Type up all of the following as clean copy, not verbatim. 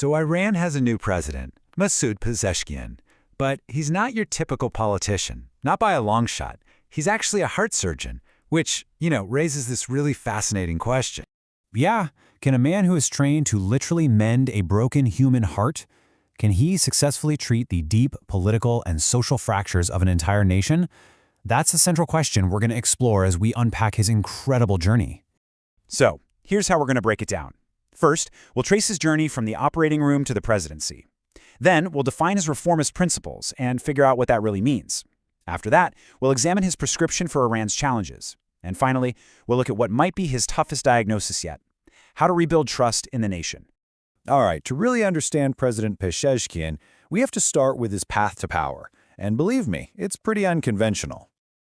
So Iran has a new president, Masoud Pezeshkian, but he's not your typical politician, not by a long shot. He's actually a heart surgeon, which, raises this really fascinating question. Yeah, can a man who is trained to literally mend a broken human heart, can he successfully treat the deep political and social fractures of an entire nation? That's the central question we're going to explore as we unpack his incredible journey. So, here's how we're going to break it down. First, we'll trace his journey from the operating room to the presidency. Then, we'll define his reformist principles and figure out what that really means. After that, we'll examine his prescription for Iran's challenges. And finally, we'll look at what might be his toughest diagnosis yet: how to rebuild trust in the nation. All right, to really understand President Pezeshkian, we have to start with his path to power. And believe me, it's pretty unconventional.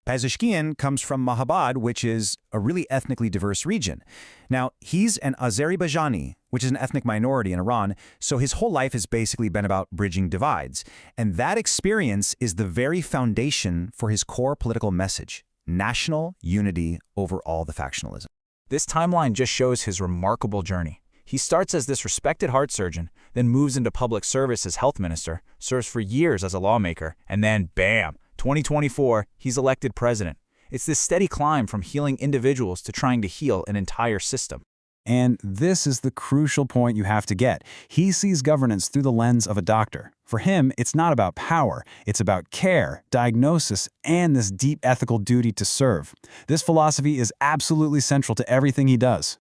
Pezeshkian comes from Mahabad, which is a really ethnically diverse region. Now, he's an Azerbaijani, which is an ethnic minority in Iran, so his whole life has basically been about bridging divides. And that experience is the very foundation for his core political message: national unity over all the factionalism. This timeline just shows his remarkable journey. He starts as this respected heart surgeon, then moves into public service as health minister, serves for years as a lawmaker, and then, bam! 2024, he's elected president. It's this steady climb from healing individuals to trying to heal an entire system. And this is the crucial point you have to get. He sees governance through the lens of a doctor. For him, it's not about power. It's about care, diagnosis, and this deep ethical duty to serve. This philosophy is absolutely central to everything he does.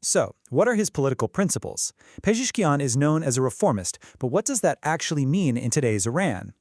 So, what are his political principles? Pezeshkian is known as a reformist, but what does that actually mean in today's Iran?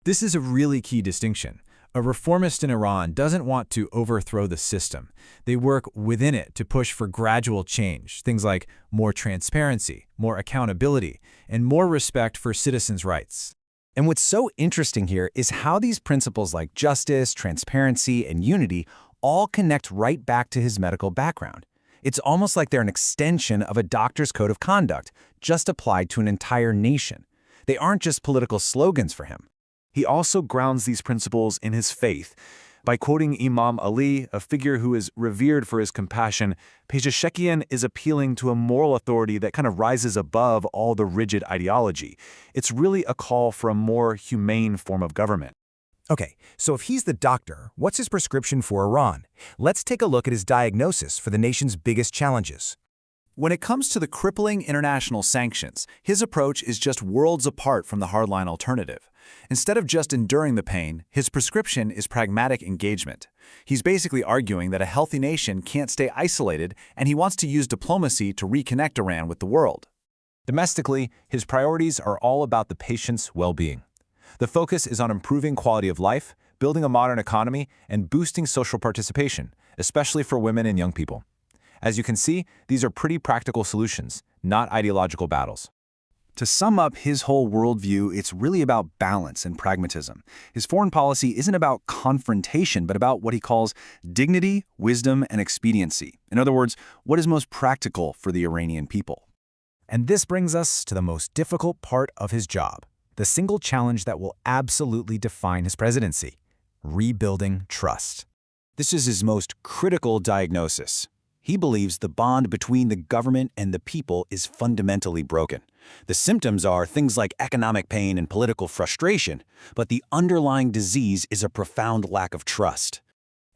This is a really key distinction. A reformist in Iran doesn't want to overthrow the system. They work within it to push for gradual change, things like more transparency, more accountability, and more respect for citizens' rights. And what's so interesting here is how these principles like justice, transparency, and unity all connect right back to his medical background. It's almost like they're an extension of a doctor's code of conduct, just applied to an entire nation. They aren't just political slogans for him. He also grounds these principles in his faith. By quoting Imam Ali, a figure who is revered for his compassion, Pezeshkian is appealing to a moral authority that kind of rises above all the rigid ideology. It's really a call for a more humane form of government. Okay, so if he's the doctor, what's his prescription for Iran? Let's take a look at his diagnosis for the nation's biggest challenges. When it comes to the crippling international sanctions, his approach is just worlds apart from the hardline alternative. Instead of just enduring the pain, his prescription is pragmatic engagement. He's basically arguing that a healthy nation can't stay isolated, and he wants to use diplomacy to reconnect Iran with the world. Domestically, his priorities are all about the patient's well-being. The focus is on improving quality of life, building a modern economy, and boosting social participation, especially for women and young people. As you can see, these are pretty practical solutions, not ideological battles. To sum up his whole worldview, it's really about balance and pragmatism. His foreign policy isn't about confrontation, but about what he calls dignity, wisdom, and expediency. In other words, what is most practical for the Iranian people. And this brings us to the most difficult part of his job, the single challenge that will absolutely define his presidency: rebuilding trust. This is his most critical diagnosis. He believes the bond between the government and the people is fundamentally broken. The symptoms are things like economic pain and political frustration, but the underlying disease is a profound lack of trust.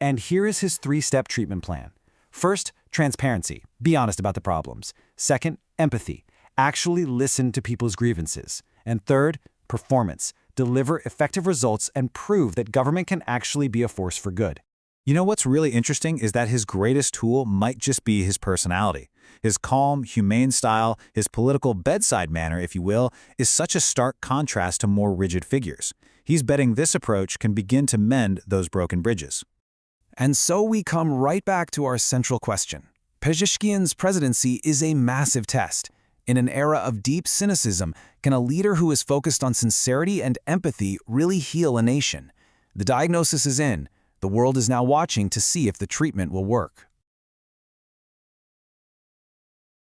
And here is his three-step treatment plan. First, transparency. Be honest about the problems. Second, empathy. Actually listen to people's grievances. And third, performance. Deliver effective results and prove that government can actually be a force for good. You know what's really interesting is that his greatest tool might just be his personality. His calm, humane style, his political bedside manner, if you will, is such a stark contrast to more rigid figures. He's betting this approach can begin to mend those broken bridges. And so we come right back to our central question. Pezeshkian's presidency is a massive test. In an era of deep cynicism, can a leader who is focused on sincerity and empathy really heal a nation? The diagnosis is in. The world is now watching to see if the treatment will work.